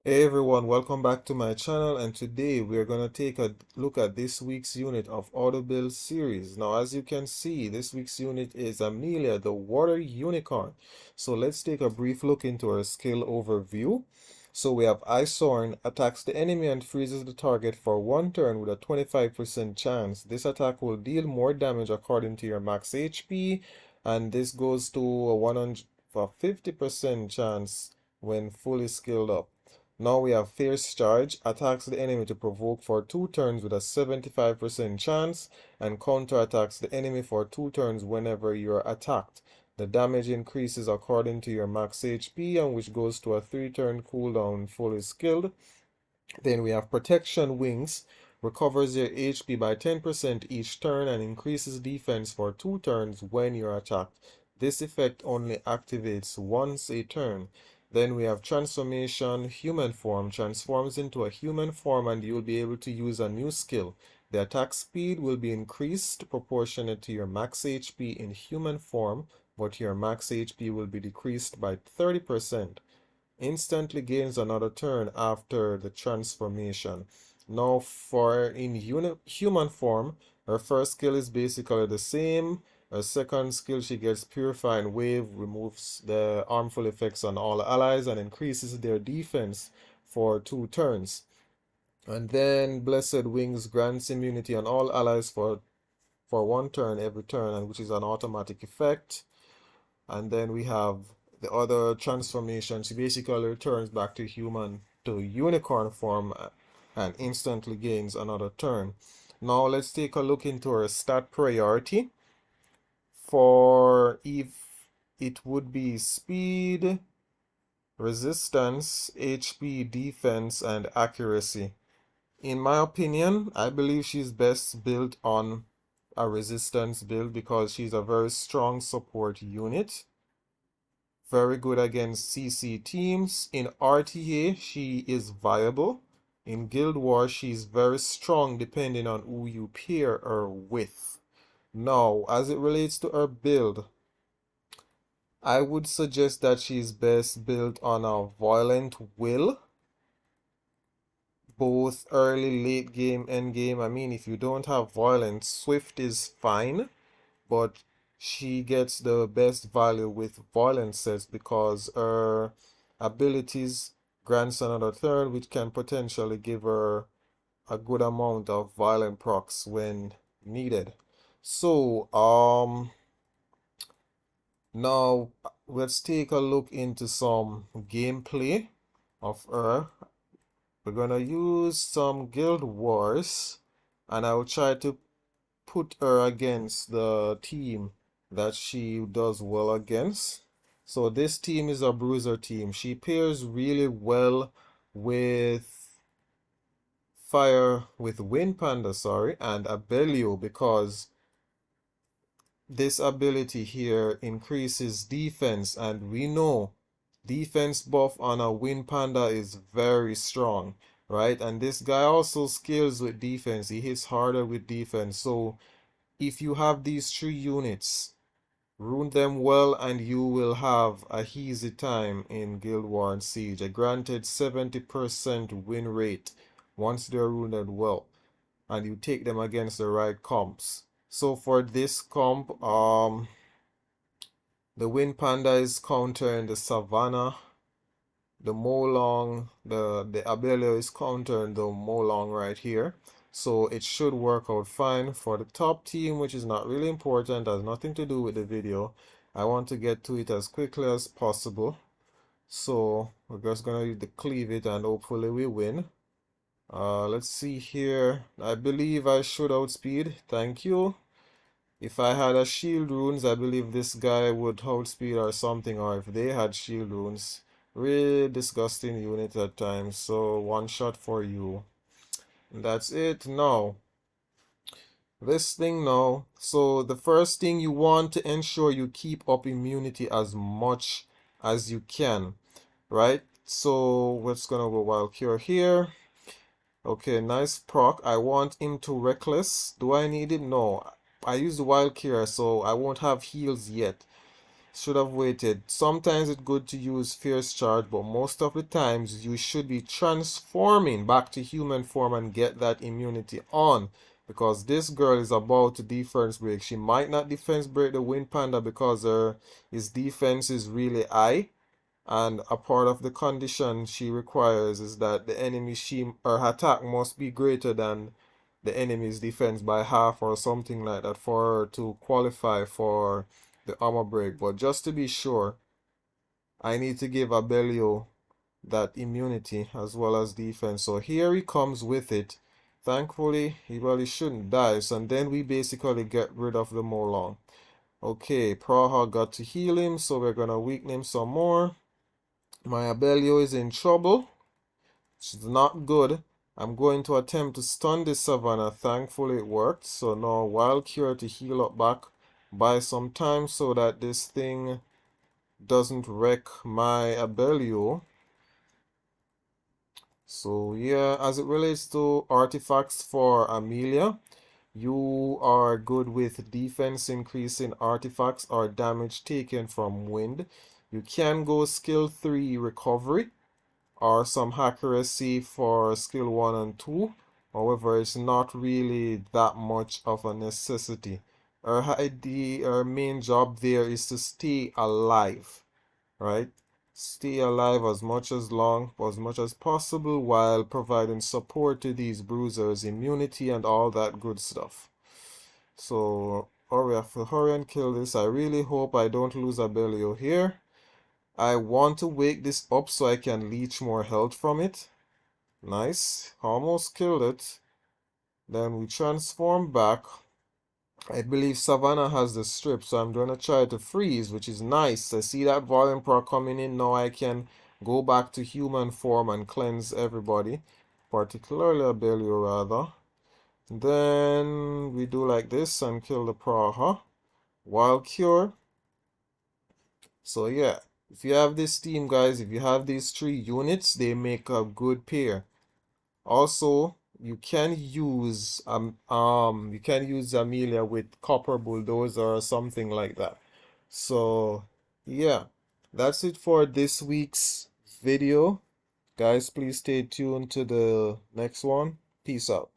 Hey everyone, welcome back to my channel, and today we are going to take a look at this week's unit of Auto Build series. Now as you can see, this week's unit is Amelia, the water unicorn. So let's take a brief look into our skill overview. So we have Isorn attacks the enemy and freezes the target for one turn with a 25% chance. This attack will deal more damage according to your max HP, and this goes to a 150% chance when fully skilled up. Now we have Fierce Charge, attacks the enemy to provoke for 2 turns with a 75% chance, and counterattacks the enemy for 2 turns whenever you're attacked. The damage increases according to your max HP, and which goes to a 3-turn cooldown fully skilled. Then we have Protection Wings, recovers your HP by 10% each turn and increases defense for 2 turns when you're attacked. This effect only activates once a turn. Then we have Transformation Human Form, transforms into a human form and you'll be able to use a new skill. The attack speed will be increased proportionate to your max HP in human form, but your max HP will be decreased by 30%. Instantly gains another turn after the transformation. Now for in human form, her first skill is basically the same. Her second skill, she gets Purifying Wave, removes the harmful effects on all allies and increases their defense for 2 turns. And then Blessed Wings grants immunity on all allies for 1 turn every turn, and which is an automatic effect. And then we have the other transformation. She basically returns back to human to unicorn form and instantly gains another turn. Now let's take a look into her stat priority. For Eve, it would be speed, resistance, HP, defense, and accuracy. In my opinion, I believe she's best built on a resistance build because she's a very strong support unit. Very good against CC teams. In RTA, she is viable. In Guild Wars, she's very strong depending on who you pair her with. Now, as it relates to her build, I would suggest that she's best built on a Violent Will. Both early, late game, end game. I mean, if you don't have Violence, Swift is fine. But she gets the best value with Violent sets because her abilities grants another turn, which can potentially give her a good amount of violent procs when needed. So, now let's take a look into some gameplay of her. We're gonna use some Guild Wars, and I will try to put her against the team that she does well against. So this team is a bruiser team. She pairs really well with Wind Panda, sorry, and Abelio because this ability here increases defense, and we know defense buff on a Wind Panda is very strong, right? And this guy also scales with defense. He hits harder with defense. So if you have these 3 units, rune them well and you will have a easy time in Guild War and Siege. A granted 70% win rate once they're runed well, and you take them against the right comps. So for this comp, the Wind Panda is countering the Savannah. The Molong, the Amelia is countering the Molong right here. So it should work out fine for the top team, which is not really important, has nothing to do with the video. I want to get to it as quickly as possible. So we're just gonna use the cleave it and hopefully we win. Let's see here. I believe I should outspeed. Thank you. If I had a shield runes, I believe this guy would outspeed or something, or if they had shield runes. Really disgusting unit at times. So one shot for you. That's it. Now this thing now, so the first thing you want to ensure you keep up immunity as much as you can, right? So we're just gonna go Wild Cure here. Okay, nice proc. I want him to Reckless. Do I need it? No, I used the Wild Cure, so I won't have heals yet. Should have waited. Sometimes it's good to use fierce charge, but most of the times you should be transforming back to human form and get that immunity on. Because this girl is about to defense break. She might not defense break the Wind Panda because his defense is really high. And a part of the condition she requires is that the enemy her attack must be greater than the enemy's defense by half or something like that for her to qualify for the armor break. But just to be sure, I need to give Abelio that immunity as well as defense. So here he comes with it. Thankfully, he really shouldn't die. So and then we basically get rid of the Molong. Okay, Praha got to heal him, so we're gonna weaken him some more. My Abelio is in trouble. It's not good. I'm going to attempt to stun this Savannah. Thankfully it worked. So now Wild Cure to heal up back. Buy some time so that this thing doesn't wreck my Abelio. So yeah, as it relates to artifacts for Amelia, you are good with defense increasing artifacts or damage taken from wind. You can go skill 3 recovery or some accuracy for skill 1 and 2. However, it's not really that much of a necessity. Her main job there is to stay alive, right? Stay alive as much as possible while providing support to these bruisers, immunity and all that good stuff. So we have to hurry and kill this. I really hope I don't lose Abelio here. I want to wake this up so I can leech more health from it. Nice. Almost killed it. Then we transform back. I believe Savannah has the strip, so I'm going to try to freeze, which is nice. I see that volume pro coming in. Now I can go back to human form and cleanse everybody, particularly Abelio rather. Then we do like this and kill the Praha. Wild Cure. So yeah, if you have this team, guys, if you have these 3 units, they make a good pair. Also, you can use Amelia with Copper Bulldozer or something like that. So yeah, that's it for this week's video. Guys, please stay tuned to the next one. Peace out.